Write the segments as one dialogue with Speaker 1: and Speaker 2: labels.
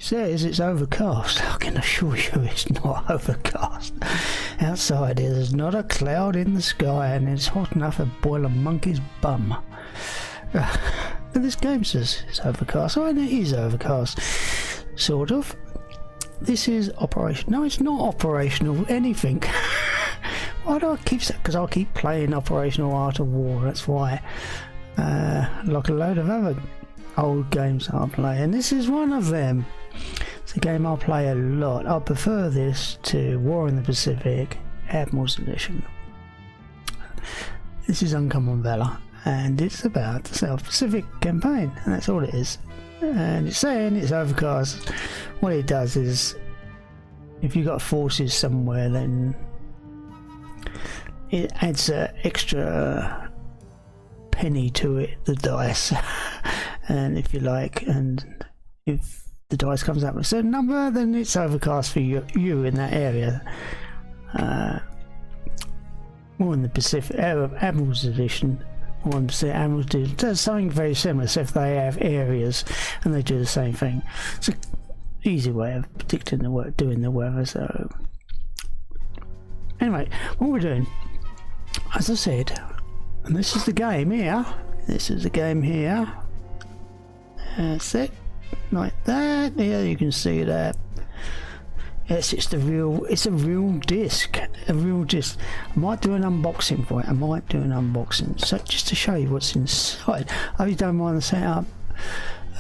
Speaker 1: says it's overcast. I can assure you it's not overcast. Outside there's not a cloud in the sky and it's hot enough to boil a monkey's bum. And this game says it's overcast. Oh, and it is overcast. Sort of. This is operation. No, it's not operational anything. Why do I keep saying? Because I keep playing Operational Art of War. That's why. Like a load of other old games I play, and this is one of them. It's a game I play a lot. I prefer this to War in the Pacific, Admiral's Edition. This is Uncommon Valour, and it's about the South Pacific campaign, and that's all it is. And it's saying it's overcast. What it does is, if you've got forces somewhere, then it adds an extra penny to it, the dice. And if you like, and if the dice comes up with a certain number, then it's overcast for you in that area. More in the Pacific, Admiral's Edition, or in the Admiral's Edition does something very similar. So if they have areas and they do the same thing, it's an easy way of predicting the work, doing the weather. So anyway, what we're doing, as I said, and this is the game here. This is the game here. That's it, like that. Yeah, you can see that. Yes, it's a real disc. I might do an unboxing for it. So just to show you what's inside. I hope you don't mind the setup.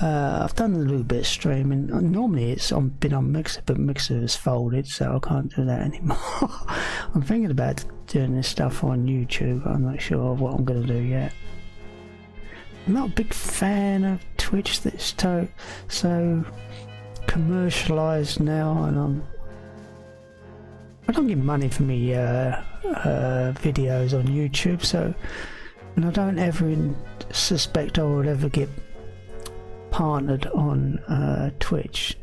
Speaker 1: I've done a little bit of streaming. Normally it's been on Mixer, but Mixer is folded, so I can't do that anymore. I'm thinking about doing this stuff on YouTube. I'm not sure what I'm going to do yet. I'm not a big fan of Twitch that's so commercialised now, and I don't get money for me videos on YouTube, so, and I don't ever suspect I would ever get partnered on Twitch,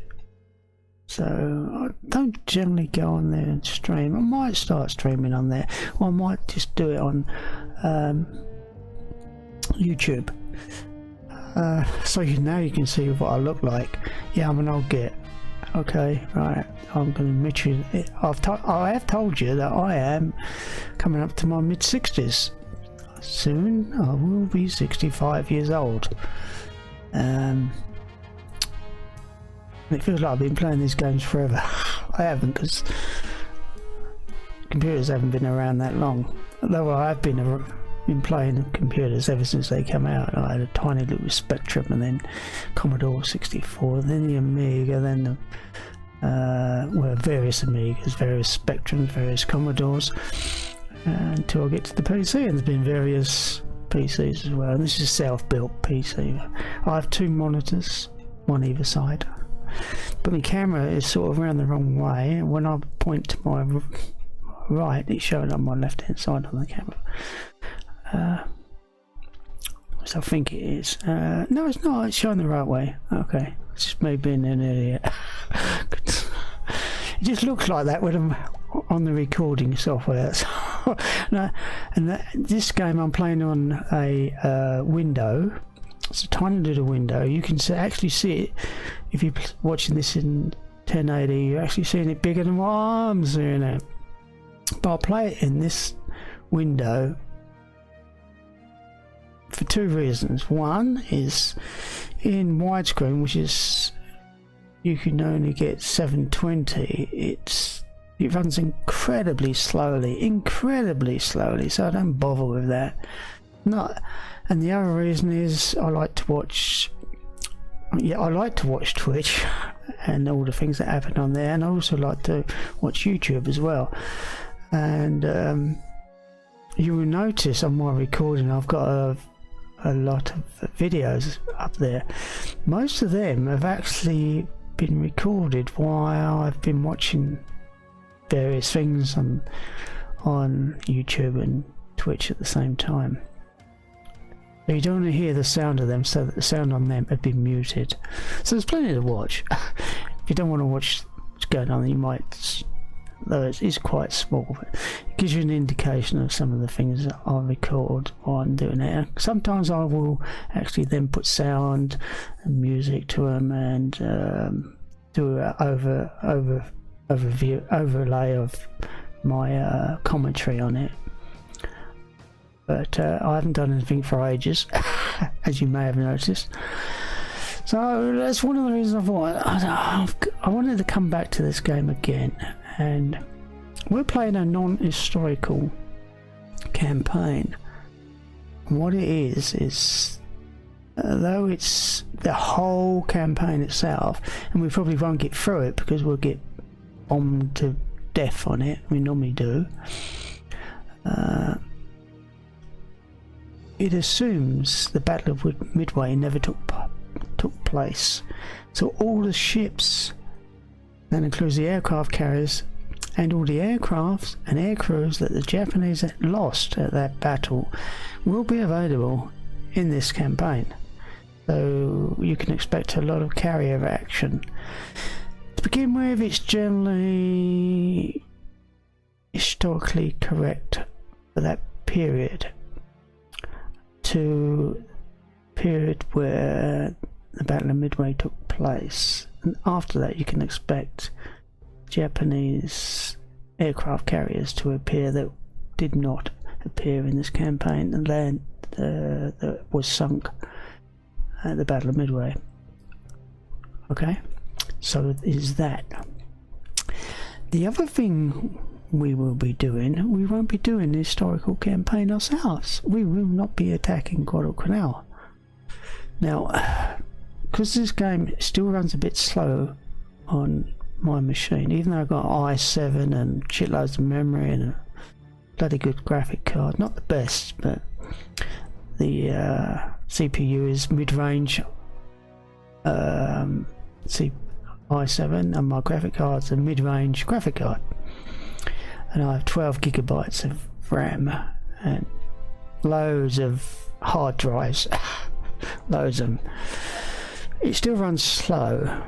Speaker 1: so I don't generally go on there and stream. I might start streaming on there, or I might just do it on YouTube. So now you can see what I look like. Yeah, I'm an old git. Okay, right. I'm going to admit you. I have told you that I am coming up to my mid-60s. Soon I will be 65 years old. It feels like I've been playing these games forever. I haven't, because computers haven't been around that long. Although I have been playing computers ever since they came out. I had a tiny little Spectrum, and then Commodore 64, then the Amiga, then the various Amigas, various Spectrums, various Commodores, until I get to the PC, and there's been various PCs as well. And this is a self-built PC. I have two monitors, one either side, but my camera is sort of around the wrong way, and when I point to my right, it's showing on my left hand side on the camera. So I think it is. No, it's not. It's showing the right way. Okay, it's just me being an idiot. It just looks like that when I'm on the recording software. No, and this game I'm playing on a window. It's a tiny little window. You can actually see it if you're watching this in 1080. You're actually seeing it bigger than what I'm seeing it. But I'll play it in this window for two reasons. One is in widescreen, which is you can only get 720. It runs incredibly slowly, so I don't bother with that. And the other reason is I like to watch Twitch and all the things that happen on there, and I also like to watch YouTube as well. And you will notice on my recording I've got a lot of videos up there. Most of them have actually been recorded while I've been watching various things on YouTube and Twitch at the same time. But you don't want to hear the sound of them, so that the sound on them have been muted. So there's plenty to watch. If you don't want to watch what's going on, you might, though it is quite small, but it gives you an indication of some of the things that I record while I'm doing it. And sometimes I will actually then put sound and music to them and do an overlay of my commentary on it. But I haven't done anything for ages, as you may have noticed. So that's one of the reasons I thought I wanted to come back to this game again. And we're playing a non-historical campaign. And what it is though it's the whole campaign itself, and we probably won't get through it because we'll get bombed to death on it. We normally do. It assumes the Battle of Midway never took place. So all the ships, that includes the aircraft carriers and all the aircrafts and aircrews that the Japanese lost at that battle, will be available in this campaign. So you can expect a lot of carrier action. To begin with, it's generally historically correct for that period, to period where the Battle of Midway took place, and after that you can expect Japanese aircraft carriers to appear that did not appear in this campaign, and land that was sunk at the Battle of Midway. Okay, so it is that. The other thing we will be doing, we won't be doing the historical campaign ourselves. We will not be attacking Guadalcanal. Now, because this game still runs a bit slow on my machine, even though I've got i7 and shitloads of memory and a bloody good graphic card, not the best, but the CPU is mid-range i7, and my graphic card's a mid-range graphic card, and I have 12 gigabytes of RAM and loads of hard drives. Loads of them. It still runs slow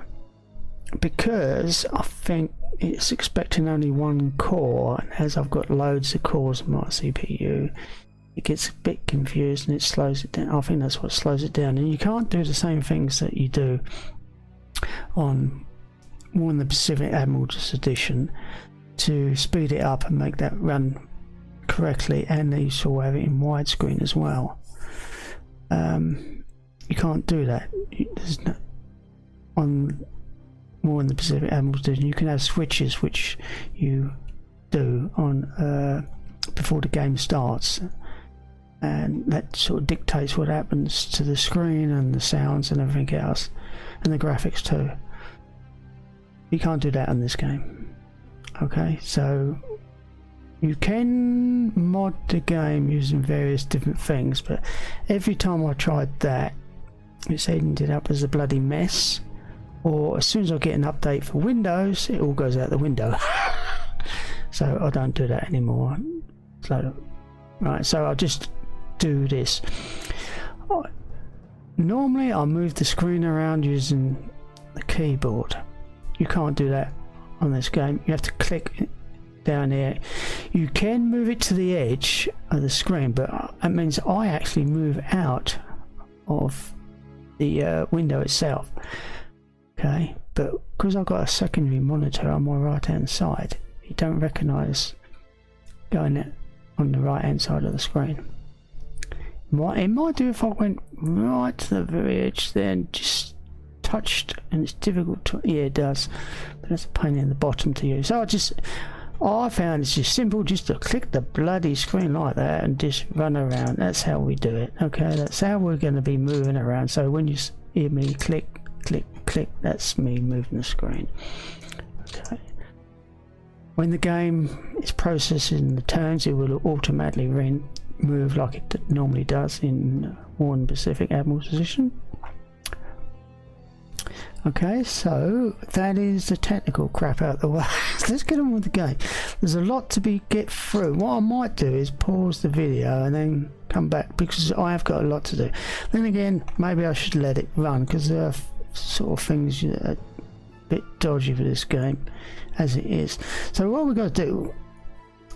Speaker 1: because I think it's expecting only one core, and as I've got loads of cores on my CPU, it gets a bit confused and it slows it down. I think that's what slows it down, and you can't do the same things that you do on War in the Pacific Admiral's Edition to speed it up and make that run correctly, and you still have it in widescreen as well. You can't do that. There's no, on War in the Pacific Admiral's Edition, you can have switches which you do on before the game starts, and that sort of dictates what happens to the screen and the sounds and everything else, and the graphics too. You can't do that on this game. Okay, so you can mod the game using various different things, but every time I tried that, it's ended up as a bloody mess. Or as soon as I get an update for Windows, it all goes out the window. So I don't do that anymore. So right, so I'll just do this. Normally I move the screen around using the keyboard. You can't do that on this game. You have to click down here. You can move it to the edge of the screen, but that means I actually move out of the window itself. Okay, but because I've got a secondary monitor on my right hand side, you don't recognise going on the right hand side of the screen. It might do if I went right to the very edge there and just touched, and it's difficult to, yeah it does, but that's a pain in the bottom to use. So I found it's just simple just to click the bloody screen like that and just run around. That's how we do it. Okay, that's how we're going to be moving around. So when you hear me click, click, click, that's me moving the screen. Okay. When the game is processing the turns, it will automatically move like it normally does in War in the Pacific Admiral's Edition. Okay, so that is the technical crap out the way. Let's get on with the game. There's a lot to get through. What I might do is pause the video and then come back, because I have got a lot to do. Then again, maybe I should let it run, because there are sort of things that are a bit dodgy for this game as it is. So what we've got to do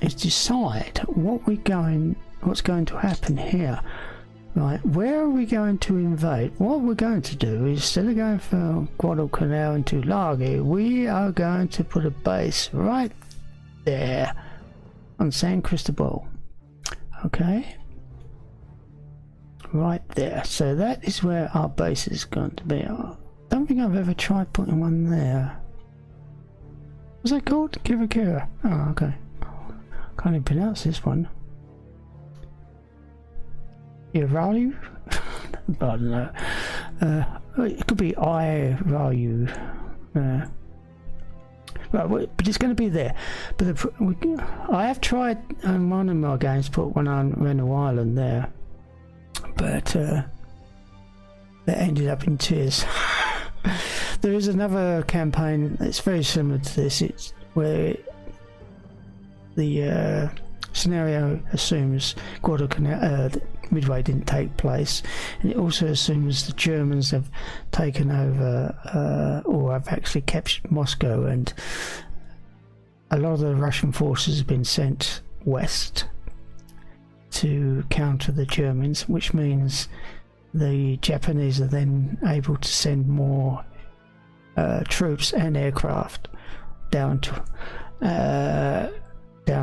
Speaker 1: is decide what's going to happen here. Right, where are we going to invade? What we're going to do is, instead of going from Guadalcanal into Lagi, we are going to put a base right there on San Cristobal. Okay, right there. So that is where our base is going to be. I don't think I've ever tried putting one there. What's that called? Kira. Oh, okay. Can't even pronounce this one. Irayu? I don't know. It could be Irayu. Right, but it's going to be there. But I have tried on one of my games to put one on Reno Island there, but that ended up in tears. There is another campaign that's very similar to this. It's where the scenario assumes Guadalcanal, Midway didn't take place, and it also assumes the Germans have taken over or have actually captured Moscow, and a lot of the Russian forces have been sent west to counter the Germans, which means the Japanese are then able to send more troops and aircraft down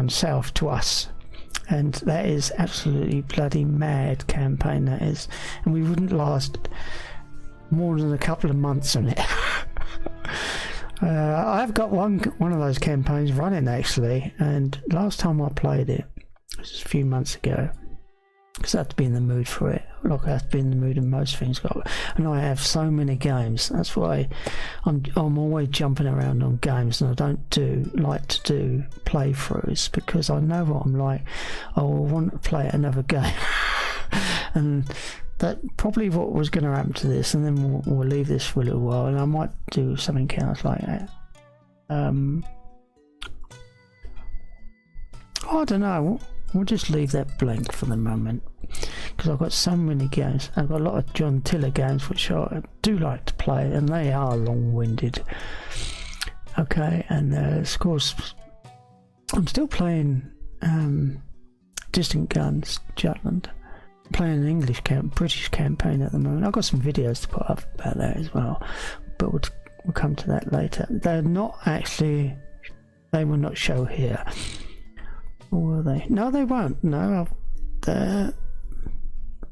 Speaker 1: south to us. And that is absolutely bloody mad campaign, that is, and we wouldn't last more than a couple of months on it. I've got one of those campaigns running actually, and last time I played it was a few months ago, because I have to be in the mood for it, like I have to be in the mood in most things, and I have so many games. That's why I'm always jumping around on games, and I don't like to do playthroughs, because I know what I'm like. I will want to play another game. And that probably what was going to happen to this, and then we'll leave this for a little while, and I might do something else like that. I don't know. We'll just leave that blank for the moment, because I've got so many games. I've got a lot of John Tiller games which I do like to play, and they are long-winded. Okay, and of course I'm still playing Distant Guns, Jutland. I'm playing an British campaign at the moment. I've got some videos to put up about that as well, but we'll come to that later. They're not actually, they will not show here. Or will they? No, they won't. No, they're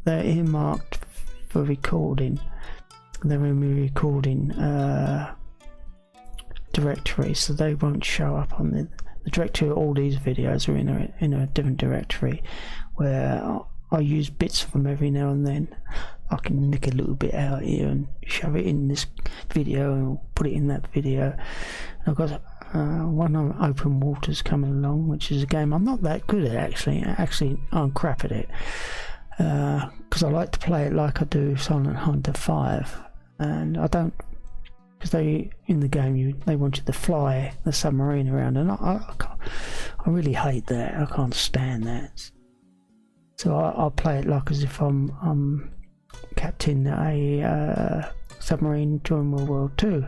Speaker 1: earmarked for recording. They're in the recording directory, so they won't show up on the directory. All these videos are in a different directory, where I use bits of them every now and then. I can nick a little bit out here and shove it in this video, and put it in that video. I've got one on Open Waters coming along, which is a game I'm not that good at actually. I'm crap at it, because I like to play it like I do Silent Hunter 5, and I don't, because in the game they want you to fly the submarine around, and I really hate that. I can't stand that. So I'll play it like as if I'm captain a submarine during World War II,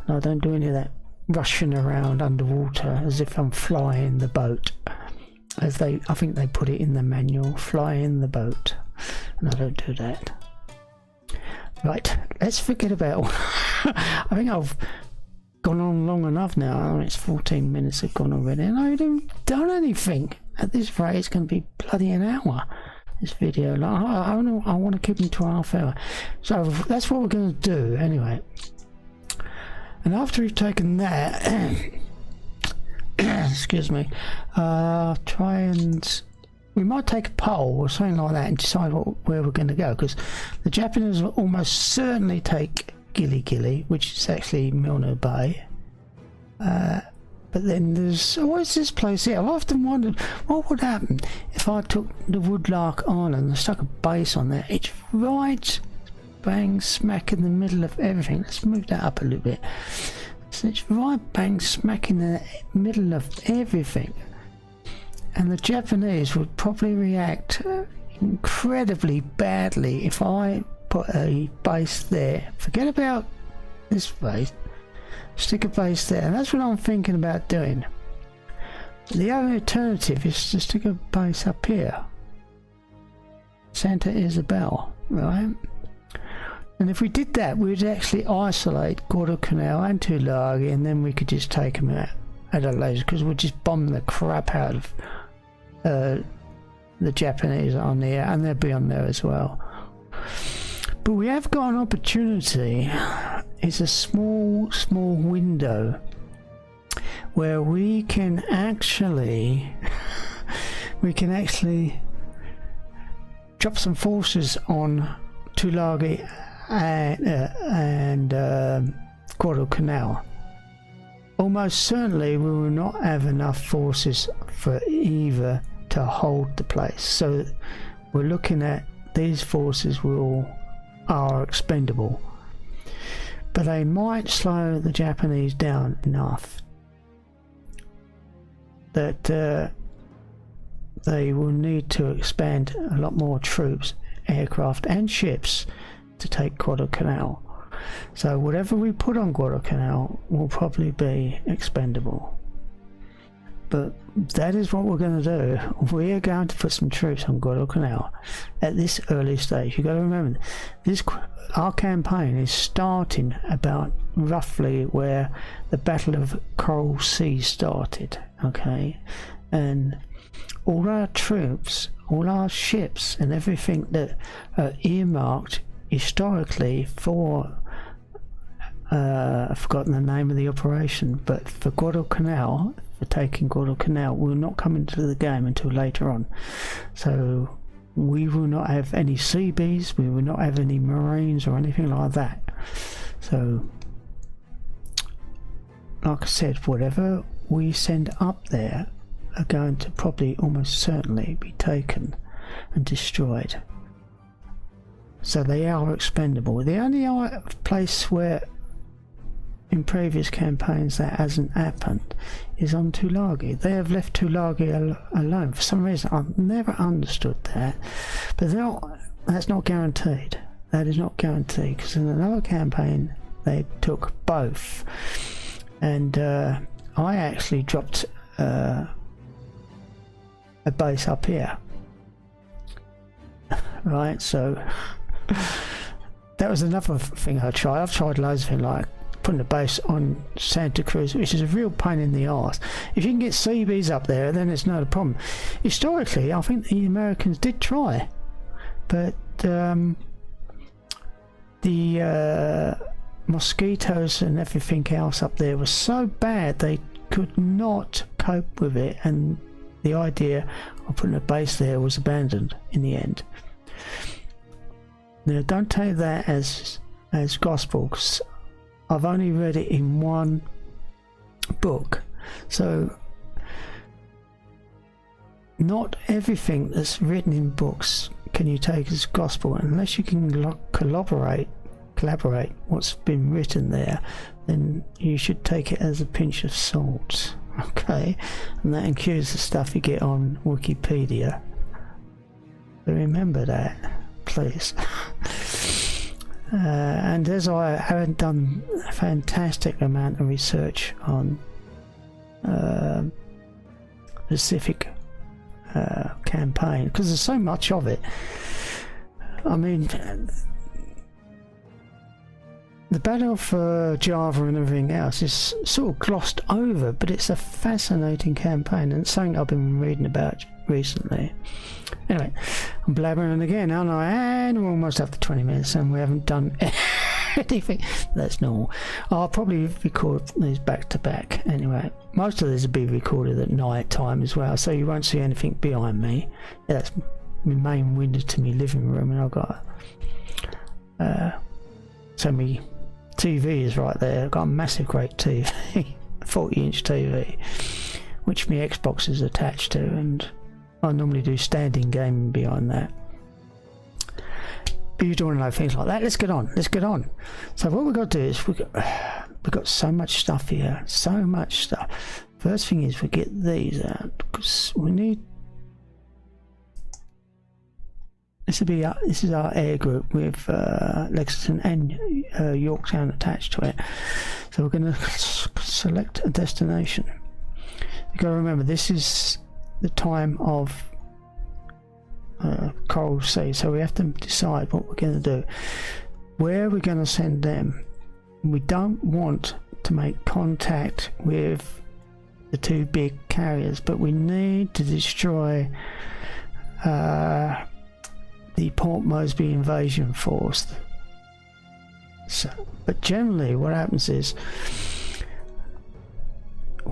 Speaker 1: and I don't do any of that rushing around underwater as if I'm flying the boat, I think they put it in the manual, flying the boat, and I don't do that. Right, let's forget about I think I've gone on long enough now. It's 14 minutes have gone already, and I haven't done anything. At this rate it's going to be bloody an hour, this video. Like, I want to keep them to a half hour, so that's what we're going to do anyway. And after we've taken that, excuse me, we might take a poll or something like that and decide where we're going to go, because the Japanese will almost certainly take Gili Gili, which is actually Milno Bay. But then there's always this place here. I've often wondered what would happen if I took the Woodlark Island and stuck a base on there. It's right bang smack in the middle of everything. Let's move that up a little bit. So it's right bang smack in the middle of everything, and the Japanese would probably react incredibly badly if I put a base there. Forget about this base, stick a base there, and that's what I'm thinking about doing. The other alternative is to stick a base up here. Santa Isabel, right? And if we did that, we'd actually isolate Guadalcanal and Tulagi, and then we could just take them out at a laser, because we'd just bomb the crap out of the Japanese on there, and they'll be on there as well. But we have got an opportunity. It's a small window where we can actually drop some forces on Tulagi and Guadalcanal. Almost certainly we will not have enough forces for either to hold the place. So we're looking at these forces are expendable. But they might slow the Japanese down enough that they will need to expand a lot more troops, aircraft and ships to take Guadalcanal. So whatever we put on Guadalcanal will probably be expendable. But that is what we're going to do. We are going to put some troops on Guadalcanal at this early stage. You've got to remember, our campaign is starting about roughly where the Battle of Coral Sea started, okay? And all our troops, all our ships and everything that are earmarked historically for I've forgotten the name of the operation, but for Guadalcanal, for taking Guadalcanal, will not come into the game until later on. So we will not have any Seabees, we will not have any Marines or anything like that. So like I said, whatever we send up there are going to probably almost certainly be taken and destroyed. So they are expendable. The only place where in previous campaigns that hasn't happened is on Tulagi. They have left Tulagi alone. For some reason I've never understood that, but that's not guaranteed. That is not guaranteed, because in another campaign they took both, and I actually dropped a base up here, right? So that was another thing I tried. I've tried loads of things, like putting a base on Santa Cruz, which is a real pain in the arse. If you can get Seabees up there, then it's not a problem. Historically, I think the Americans did try, but the mosquitoes and everything else up there was so bad they could not cope with it, and the idea of putting a base there was abandoned in the end. Now, don't take that as gospel, 'cause I've only read it in one book, so not everything that's written in books can you take as gospel. Unless you can collaborate what's been written there, then you should take it as a pinch of salt, okay? And that includes the stuff you get on Wikipedia. So remember that, please. And as I haven't done a fantastic amount of research on Pacific campaign, because there's so much of it. I mean, the Battle for Java and everything else is sort of glossed over, but it's a fascinating campaign, and it's something I've been reading about recently. Anyway, I'm blabbering again, aren't I? And we're almost up to 20 minutes and we haven't done anything. That's normal. I'll probably record these back to back. Anyway, most of these will be recorded at night time as well, so you won't see anything behind me. Yeah, that's my main window to my living room, and I've got so my TV is right there. I've got a massive great TV, 40-inch TV, which my Xbox is attached to, and I normally do standing gaming behind that. But you don't want to know things like that. Let's get on. So what we've got to do is we've got so much stuff here, so much stuff. First thing is we get these out, because we need. This is our air group with Lexington and Yorktown attached to it. So we're going to select a destination. You've got to remember, this is the time of Coral Sea, so we have to decide what we're going to do. Where we're going to send them. We don't want to make contact with the two big carriers, but we need to destroy the Port Moresby invasion force. So, but generally what happens is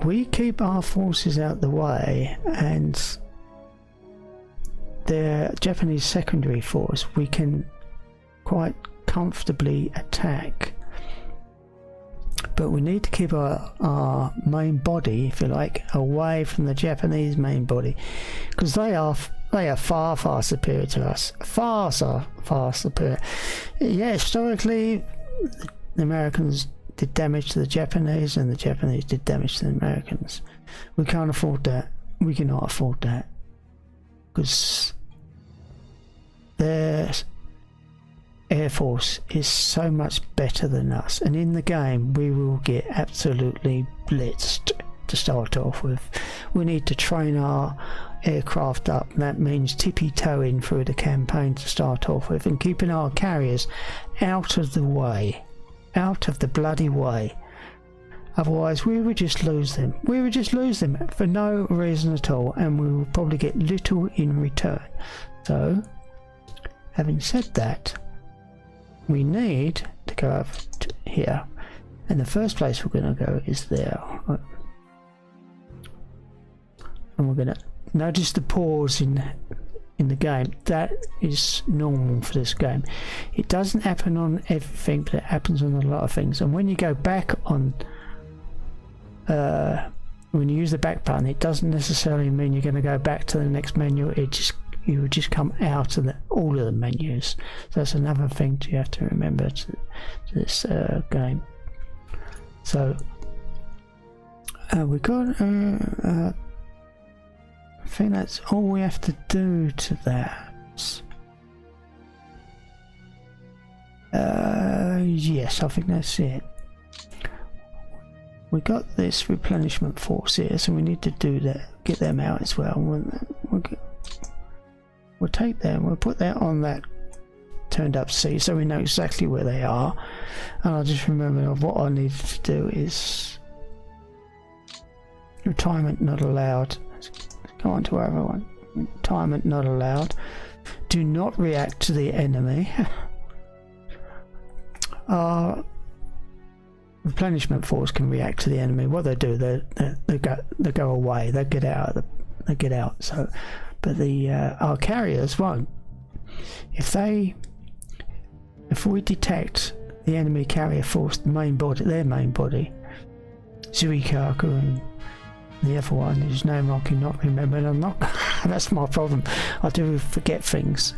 Speaker 1: we keep our forces out the way, and the Japanese secondary force we can quite comfortably attack, but we need to keep our main body, if you like, away from the Japanese main body, because they are far superior to us. Far superior. Yeah, historically the Americans did damage to the Japanese and the Japanese did damage to the Americans. We can't afford that. We cannot afford that, because their air force is so much better than us, and in the game we will get absolutely blitzed to start off with. We need to train our aircraft up, and that means tippy-toeing through the campaign to start off with, and keeping our carriers out of the way, out of the bloody way. Otherwise we would just lose them. We would just lose them for no reason at all, and we will probably get little in return. So, having said that, we need to go up to here, and the first place we're going to go is there. And we're going to notice the pause in the game. That is normal for this game. It doesn't happen on everything, but it happens on a lot of things. And when you go back on, when you use the back button, it doesn't necessarily mean you're going to go back to the next menu. You would just come out of all of the menus. So that's another thing you have to remember to this game. So we got I think that's all we have to do to that. Yes, I think that's it. We got this replenishment force here, so we need to do that, get them out as well. We'll take them, we'll put that on that turned up C, so we know exactly where they are. And I'll just remember what I need to do is retirement not allowed. Let's go on to our other one. Retirement not allowed. Do not react to the enemy. Our replenishment force can react to the enemy. What they do, they go away. They get out. They get out. So. But our carriers won't. If we detect the enemy carrier force, their main body, Zuikaku and the other one whose name I cannot remember, and I'm not. That's my problem. I do forget things.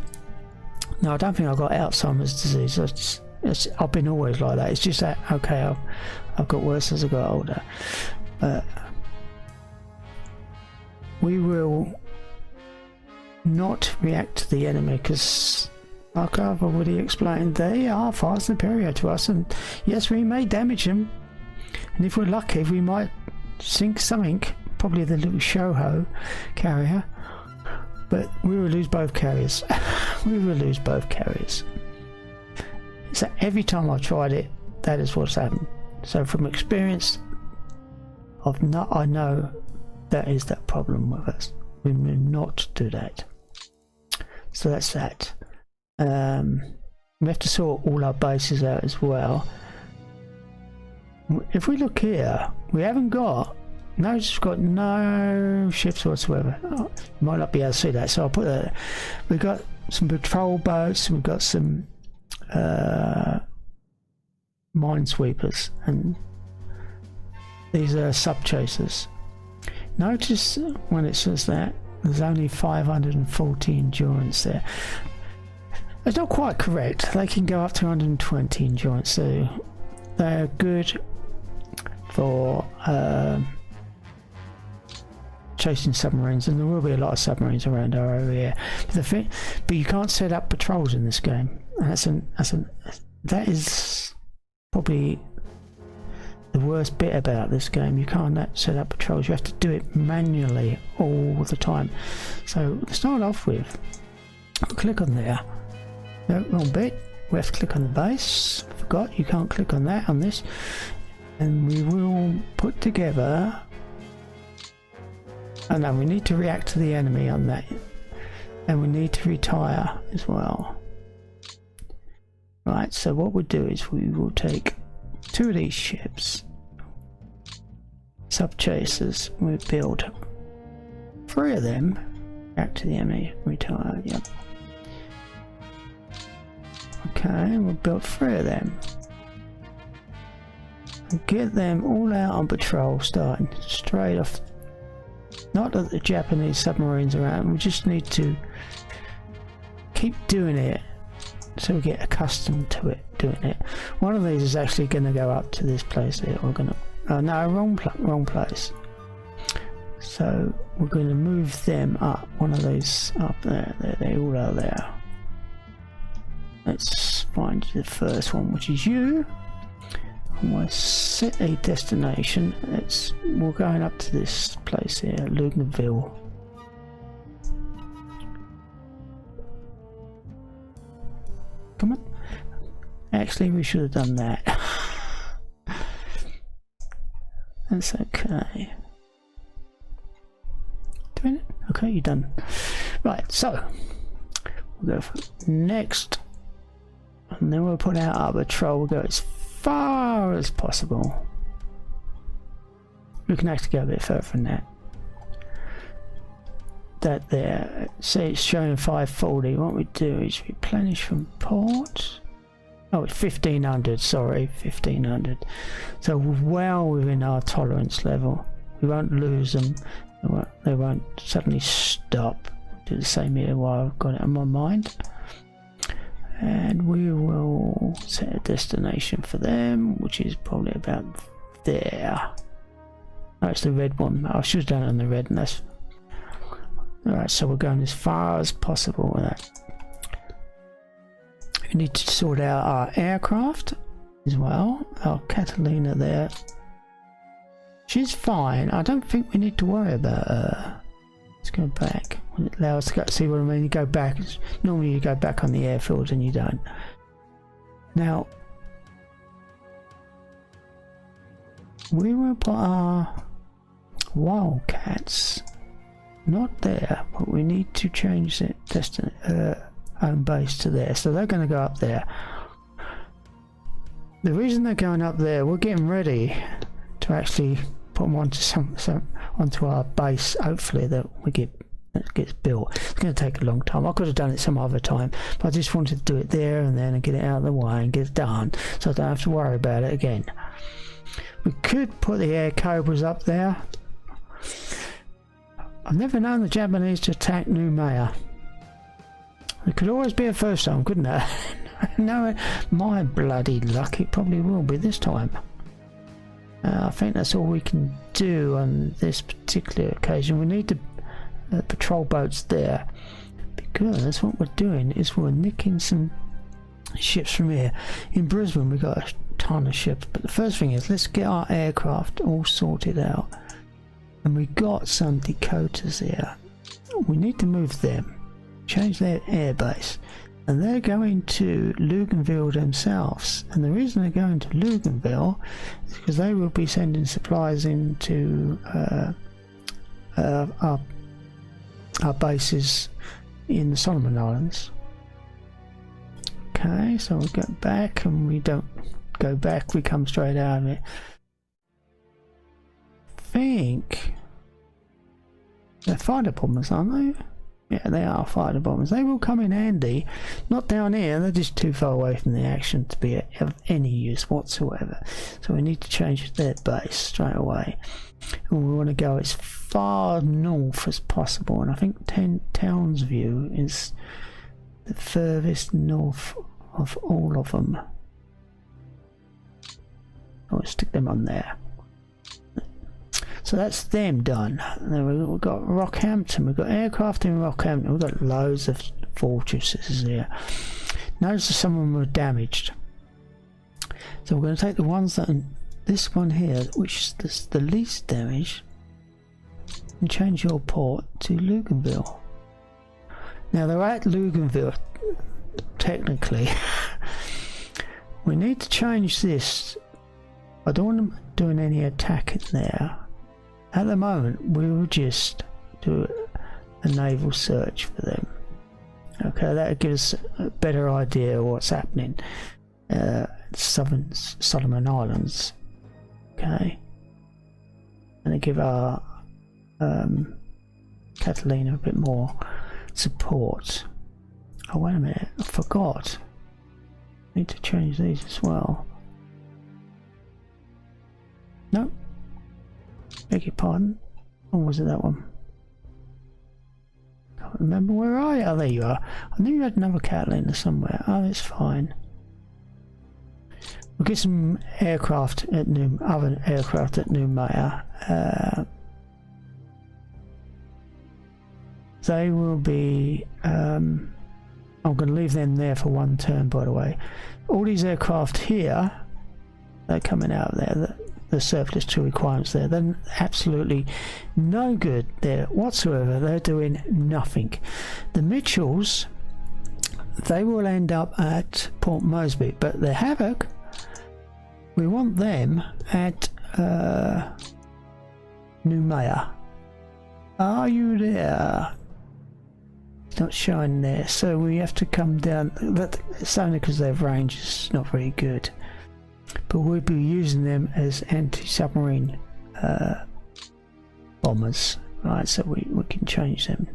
Speaker 1: No, I don't think I've got Alzheimer's disease. I've been always like that. It's just that I've got worse as I got older. But we will not react to the enemy, because like I've already explained, they are far superior to us, and yes, we may damage them, and if we're lucky we might sink something, probably the little Shoho carrier, but we will lose both carriers. We will lose both carriers. So every time I've tried it, that is what's happened. So from experience, I know that is that problem with us. We will not do that. So that's that. We have to sort all our bases out as well. If we look here, we haven't got, notice we've got no ships whatsoever. Oh, you might not be able to see that, so I'll put that. We've got some patrol boats, we've got some minesweepers, and these are sub chasers. Notice when it says that there's only 540 endurance there. It's not quite correct. They can go up to 120 endurance, so they're good for chasing submarines, and there will be a lot of submarines around our area. But you can't set up patrols in this game. That is probably the worst bit about this game. You can't set up patrols. You have to do it manually all the time. So to start off with, Click on there. No, wrong bit. We have to click on the base. Forgot, you can't click on that on this. And we will put together... Oh no, we need to react to the enemy on that. And we need to retire as well. Right, so what we'll do is we will take 2 of these ships. Sub-chasers. We'll build 3 of them. React to the enemy. Retire, yep. Okay, we'll build 3 of them. And get them all out on patrol, starting straight off. Not that the Japanese submarines are out, we just need to keep doing it so we get accustomed to it, doing it. One of these is actually going to go up to this place here. We're going to... Oh no, wrong place. So we're going to move them up. One of these up there. They all are there. Let's find the first one, which is you. And we'll set a destination. We're going up to this place here, Luganville. Come on. Actually, we should have done that. That's okay. Doing it? Okay, you're done. Right, so we'll go for next. And then we'll put out our patrol. We'll go as far as possible. We can actually go a bit further than that. That there. Say it's showing 540. What we do is replenish from port. Oh, it's 1500. Sorry, 1500. So well within our tolerance level. We won't lose them. They won't suddenly stop. Do the same here while I've got it on my mind. And we will set a destination for them, which is probably about there. Oh, it's the red one. I should have done it on the red, and that's... Alright, so we're going as far as possible with that. We need to sort out our aircraft as well. Our Catalina there. She's fine. I don't think we need to worry about her. Let's go back. Will it allow us to go? See what I mean? You go back. Normally you go back on the airfield and you don't. Now, we will put our Wildcats not there, but we need to change the home base to there. So they're going to go up there. The reason they're going up there, we're getting ready to actually put them onto onto our base. Hopefully that gets built. It's going to take a long time. I could have done it some other time, but I just wanted to do it there and then and get it out of the way and get it done, so I don't have to worry about it again. We could put the air cobras up there. I've never known the Japanese to attack Noumea. It could always be a first time, couldn't it? No, my bloody luck, it probably will be this time. I think that's all we can do on this particular occasion. We need the patrol boats there, because what we're doing is we're nicking some ships from here. In Brisbane we've got a ton of ships, but the first thing is let's get our aircraft all sorted out. And we got some Dakotas here. We need to move them, change their airbase, and they're going to Luganville themselves. And the reason they're going to Luganville is because they will be sending supplies into our bases in the Solomon Islands. Okay, so we go back, and we don't go back, we come straight out of it. Think they're fighter bombers, aren't they? Yeah, they are fighter bombers. They will come in handy. Not down here, they're just too far away from the action to be of any use whatsoever. So we need to change their base straight away. And we want to go as far north as possible. And I think Townsview is the furthest north of all of them. I'll stick them on there. So that's them done. And then we've got Rockhampton. We've got aircraft in Rockhampton. We've got loads of fortresses here. Notice that some of them are damaged. So we're going to take the ones that are, this one here, which is the least damage, and change your port to Luganville. Now they're at Luganville, technically. We need to change this. I don't want them doing any attacking there. At the moment, we will just do a naval search for them. Okay, that'll give us a better idea of what's happening. Southern Solomon Islands. Okay. And give our Catalina a bit more support. Oh, wait a minute, I forgot. Need to change these as well. No. Beg your pardon. Or was it that one? Can't remember. Where are you? Oh, there you are. I knew you had another Catalina somewhere. Oh, that's fine. We'll get some aircraft at other aircraft at Noumea. They will be. I'm going to leave them there for one turn, by the way. All these aircraft here, they're coming out of there. The surplus to requirements there. They're absolutely no good there whatsoever. They're doing nothing. The Mitchells, they will end up at Port Moresby, but the Havoc, we want them at Noumea. Are you there? It's not showing there, so we have to come down. It's only because their range is not very good. But we'll be using them as anti-submarine bombers, right? So we can change them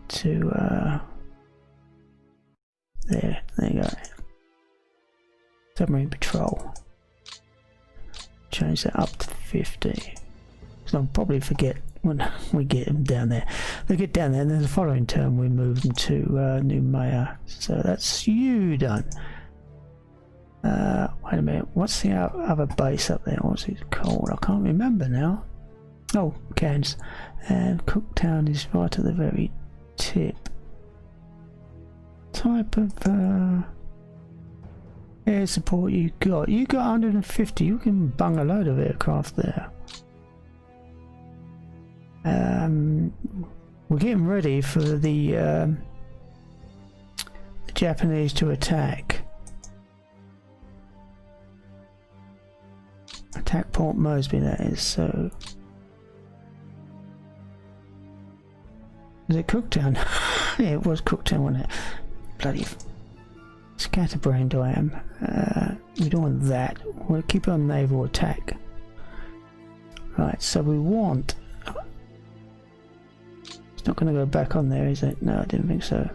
Speaker 1: to there you go. Submarine patrol. Change that up to 50. So I'll probably forget when we get them down there. They get down there, and then the following turn we move them to Noumea. So that's you done. Wait a minute. What's the other base up there? What's it called? I can't remember now. Oh, Cairns. And Cooktown is right at the very tip. Type of air support you got? You got 150. You can bung a load of aircraft there. We're getting ready for the Japanese to attack. Attack Port Moresby, that is. So is it Cooktown? Yeah, it was Cooktown, wasn't it? Bloody scatterbrained I am. We don't want that. We'll keep on naval attack. Right, so we want. It's not going to go back on there, is it? No, I didn't think so.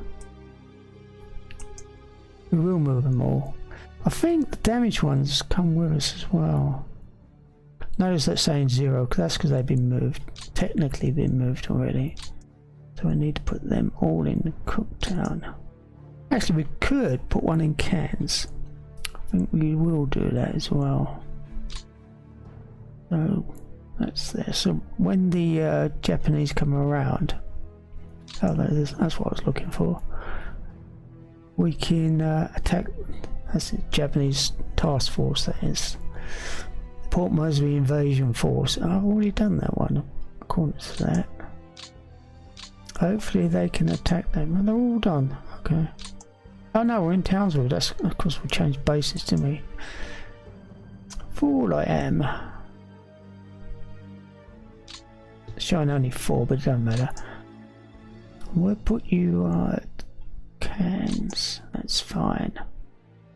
Speaker 1: We will move them all. I think the damaged ones come with us as well. Notice that's saying 0, because that's because they've been moved. Technically been moved already. So we need to put them all in Cooktown. Actually, we could put one in Cairns. I think we will do that as well. So that's there. So when the Japanese come around, oh, that's what I was looking for. We can attack. That's the Japanese task force. That is Port Moresby invasion force. I've already done that one. According to that, hopefully they can attack them. And they're all done. Okay. Oh no, we're in Townsville. That's of course we changed bases, didn't we? Fool I am. It's showing only 4, but it doesn't matter. We'll put you at Cairns. That's fine.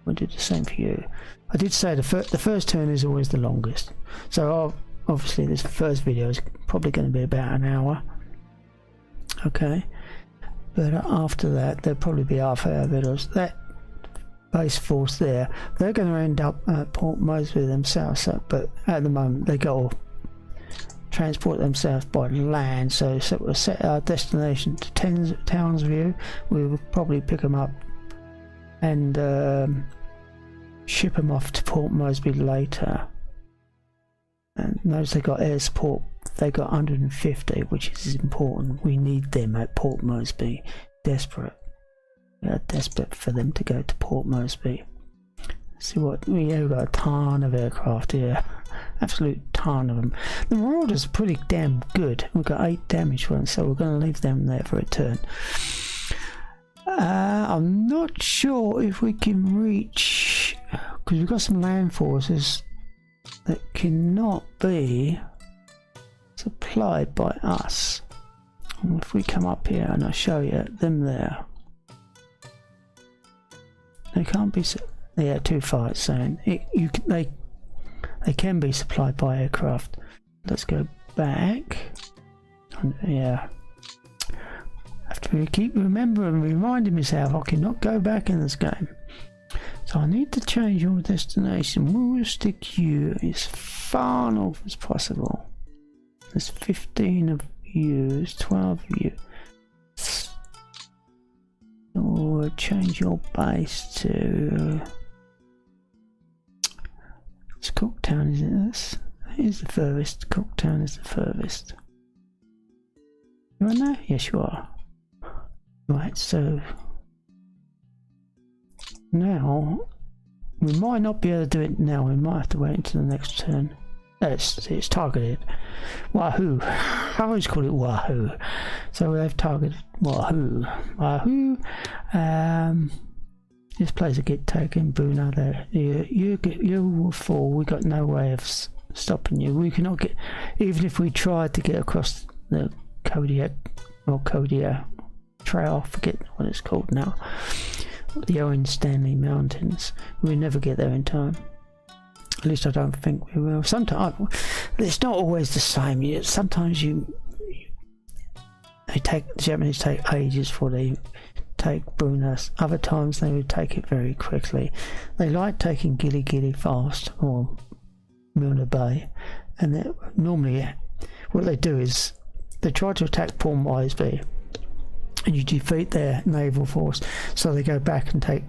Speaker 1: We'll do the same for you. I did say the first turn is always the longest. So obviously this first video is probably going to be about an hour. Okay. But after that, there'll probably be half-hour videos. That base force there, they're going to end up at Port Moresby themselves. So, but at the moment, they got to transport themselves by land. So we'll set our destination to Townsview. We will probably pick them up and ship them off to Port Moresby later. And notice they got air support. They got 150, which is important. We need them at Port Moresby. Desperate. We are desperate for them to go to Port Moresby. See what we've got a ton of aircraft here. Absolute ton of them. The Marauders are pretty damn good. We've got 8 damage ones, so we're going to leave them there for a turn. I'm not sure if we can reach, because we've got some land forces that cannot be supplied by us. And if we come up here and I'll show you them there, they can't be. Yeah, too far. It's saying they can be supplied by aircraft. Let's go back. And, yeah. I have to keep reminding myself I cannot go back in this game. So I need to change your destination. We will stick you as far north as possible. There's 15 of you, 12 of you. Or change your base to... It's Cooktown, is it this? Here's the furthest. Cooktown is the furthest. You on there? Yes, you are. Right, so now we might not be able to do it now. We might have to wait until the next turn. It's targeted. Wahoo! I always call it Wahoo. So they've targeted Wahoo. Wahoo. This place will get taken. Buna there. You will fall. We got no way of stopping you. We cannot get, even if we tried to get across the Kodiak Trail, I forget what it's called now, the Owen Stanley Mountains, we'll never get there in time. At least I don't think we will. Sometimes it's not always the same. Sometimes the Japanese take ages before they take Brunas. Other times they would take it very quickly. They like taking Gilly Gilly fast, or Milner Bay, and normally what they do is they try to attack Port Moresby, and you defeat their naval force, so they go back and take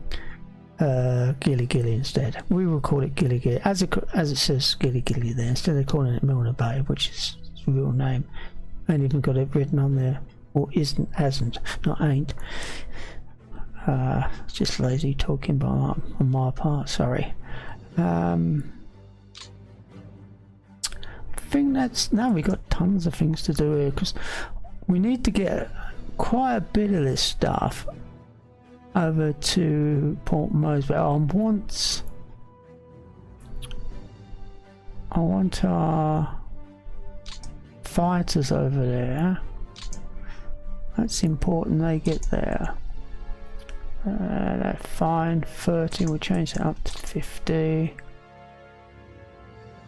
Speaker 1: Gilly Gilly instead. We will call it Gilly Gilly, as it says Gilly Gilly there, instead of calling it Milner Bay, which is its real name. I ain't even got it written on there, or hasn't, not ain't. It's just lazy talking on my part, sorry. I think that's, now we've got tons of things to do here, because we need to get quite a bit of this stuff over to Port Moresby. I want our fighters over there. That's important they get there. That's fine. 30, we'll change that up to 50.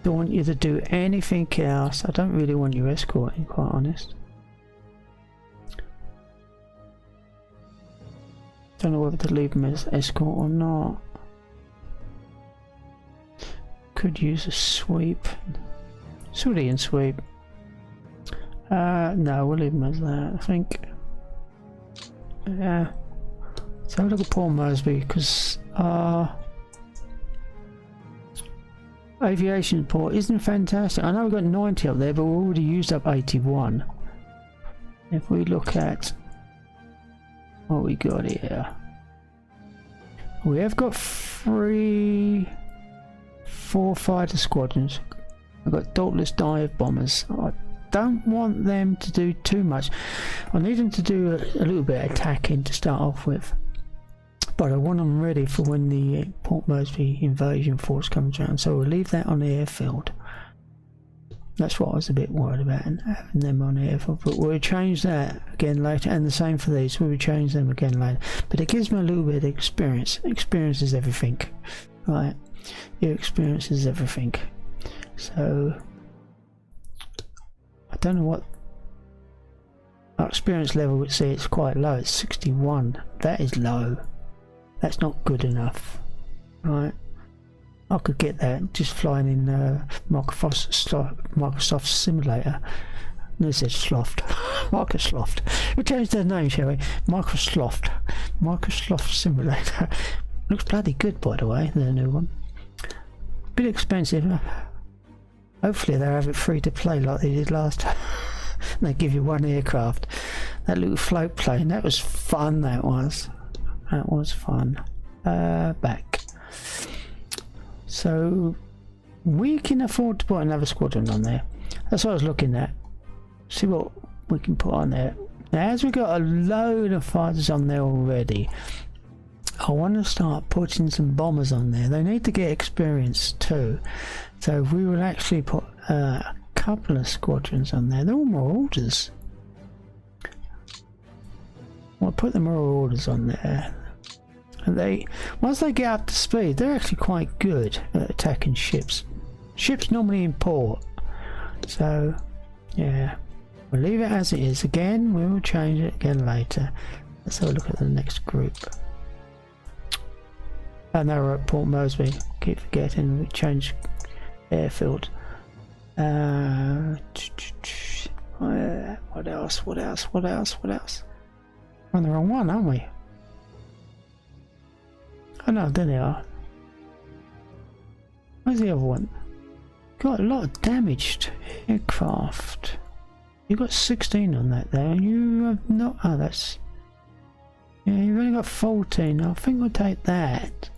Speaker 1: Don't want you to do anything else. I don't really want you escorting, quite honest. Don't know whether to leave them as escort or not. Could use a sweep. Sooty and sweep. No, we'll leave them as that, I think. Yeah. So look at Port Moresby, because aviation port isn't fantastic. I know we've got 90 up there, but we've already used up 81. If we look at what we got here, we have got 4 fighter squadrons. I've got Dauntless dive bombers. I don't want them to do too much. I need them to do a little bit of attacking to start off with, but I want them ready for when the Port Moresby invasion force comes around, so we'll leave that on the airfield. That's what I was a bit worried about, having them on the airfield, but we'll change that again later, and the same for these, we'll change them again later. But it gives me a little bit of experience. Experience is everything, right? Your experience is everything. So I don't know what our experience level would say. It's quite low. It's 61. That is low. That's not good enough, right? I could get that just flying in Microsoft Simulator. No, it says Sloft. Microsoft. We'll change their name, shall we? Microsoft Simulator. Looks bloody good, by the way, the new one. Bit expensive. Hopefully they'll have it free to play like they did last time. They give you one aircraft. That little float plane, that was fun, that was. That was fun. Back. So we can afford to put another squadron on there. That's what I was looking at. See what we can put on there. Now, as we've got a load of fighters on there already, I want to start putting some bombers on there. They need to get experience too. So we will actually put a couple of squadrons on there. They're all more orders. I'll put the more orders on there. And once they get up to speed, they're actually quite good at attacking ships. Ships normally in port. So, yeah. We'll leave it as it is. Again, we will change it again later. Let's have a look at the next group. Oh no, we're at Port Moresby. Keep forgetting we changed airfield. What else? What else? What else? What else? We're on the wrong one, aren't we? Oh no, there they are. Where's the other one? Got a lot of damaged aircraft. You got 16 on that there, and you have not. Oh, that's. Yeah, you've only got 14. I think we'll take that.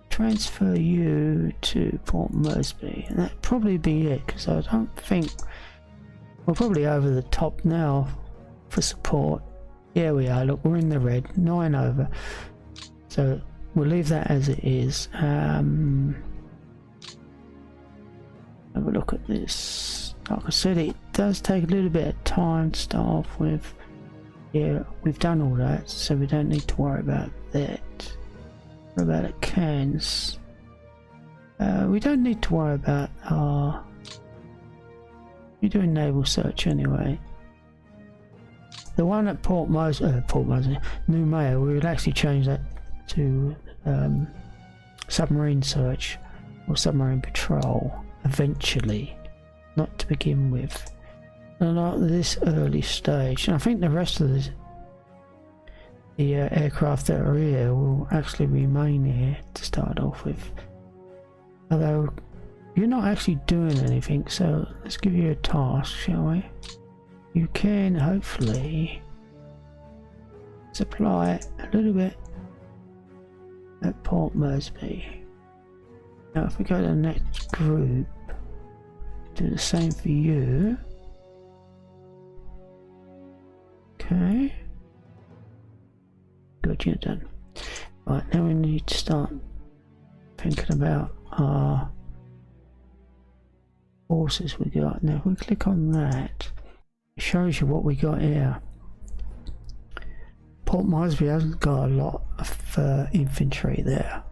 Speaker 1: Transfer you to Port Moresby, and that'd probably be it, because I don't think we're probably over the top now for support. Yeah, we are. Look, we're in the red, 9 over. So we'll leave that as it is. Have a look at this. Like I said, it does take a little bit of time to start off with. Yeah, we've done all that, so we don't need to worry about that. What about it, cans? We don't need to worry about our. You're doing naval search anyway. The one at Port Moresby, New Mayor, we would actually change that to submarine search or submarine patrol eventually, not to begin with. Not at this early stage. And I think the rest of the aircraft that are here will actually remain here to start off with. Although you're not actually doing anything, so let's give you a task, shall we? You can hopefully supply a little bit at Port Moresby. Now if we go to the next group, do the same for you. Okay. Good, you're done. Right, now we need to start thinking about our forces we got. Now if we click on that, it shows you what we got here. Port Moresby hasn't got a lot of infantry there,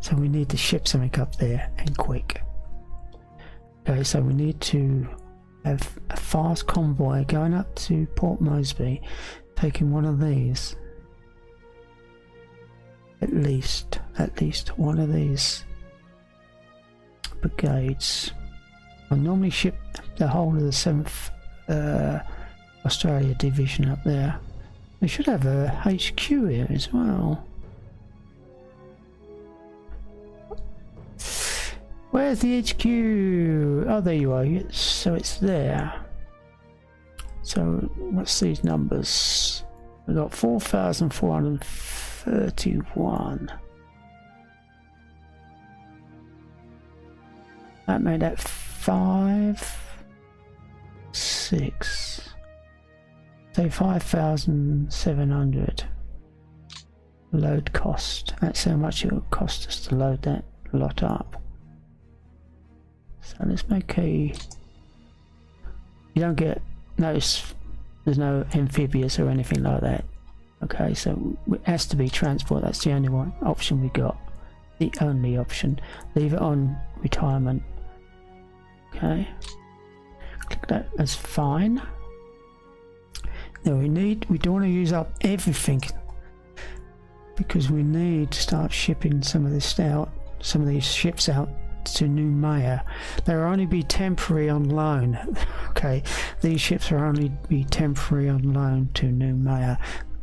Speaker 1: so we need to ship something up there and quick. Okay, so we need to have a fast convoy going up to Port Moresby, taking one of these. At least one of these brigades. I normally ship the whole of the 7th Australia Division up there. They should have a HQ here as well. Where's the HQ? Oh, there you are. So it's there. So what's these numbers? We got 4,431. That made that 5, 6. Say 5,700 load cost. That's how much it would cost us to load that lot up. So let's make a. You don't get. Notice there's no amphibious or anything like that. Okay, so it has to be transport. That's the only one option we got. The only option. Leave it on retirement. Okay. Click that. That's fine. Now we don't want to use up everything, because we need to start shipping some of this out, some of these ships out to New Mayor. They'll only be temporary on loan. Okay, these ships will only be temporary on loan to New Mayor.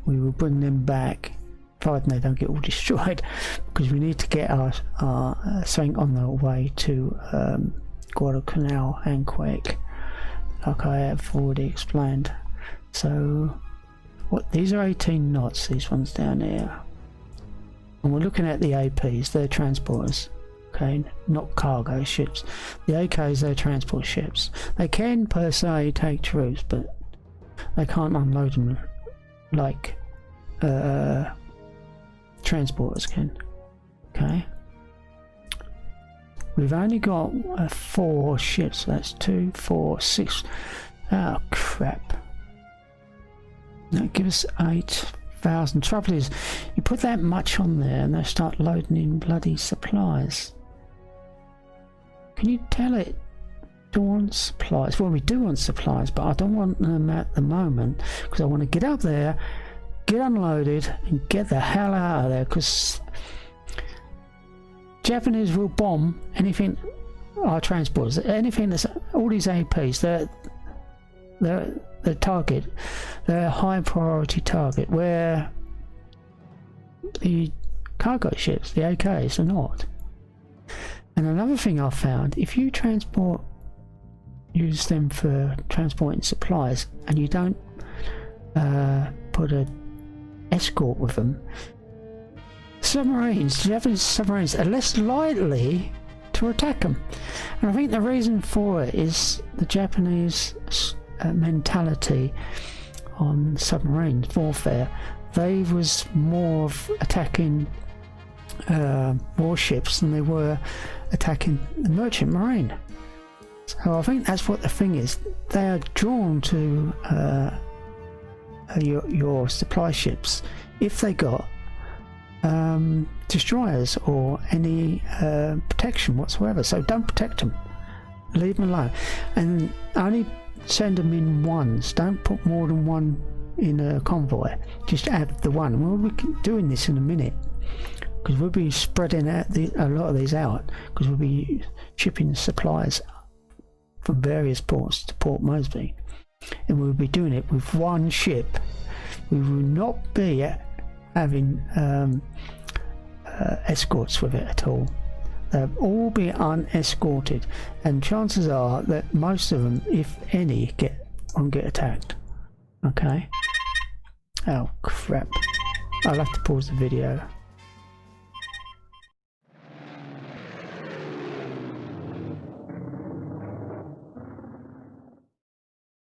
Speaker 1: We will bring them back, provided they don't get all destroyed, because we need to get our something on the way to Guadalcanal and quick, like I have already explained. So what, these are 18 knots, these ones down here, and we're looking at the APs, they're transporters. Okay, not cargo ships. The AKs, they're transport ships. They can per se take troops, but They can't unload them like transporters can. Okay. We've only got 4 ships. That's 2, 4, 6. Oh crap. That gives us 8,000. Trouble is, you put that much on there and they start loading in bloody supplies. Can you tell it don't want supplies? Well, we do want supplies, but I don't want them at the moment because I want to get up there, get unloaded and get the hell out of there, because Japanese will bomb anything, our transporters, anything that's, all these APs, they're target, they're a high priority target, where the cargo ships, the AKs, are not. And another thing I've found, if you use them for transporting supplies and you don't put an escort with them, submarines, Japanese submarines, are less likely to attack them. And I think the reason for it is the Japanese mentality on submarine warfare. They was more of attacking warships than they were attacking the merchant marine. So I think that's what the thing is. They are drawn to your supply ships if they got destroyers or any protection whatsoever. So don't protect them. Leave them alone. And only send them in ones. Don't put more than one in a convoy. Just add the one. We'll be doing this in a minute, because we'll be spreading out a lot of these out, because we'll be shipping supplies from various ports to Port Moresby, and we'll be doing it with one ship. We will not be having escorts with it at all. They'll all be unescorted, and chances are that most of them, if any, won't get attacked. Okay. Oh crap. I'll have to pause the video.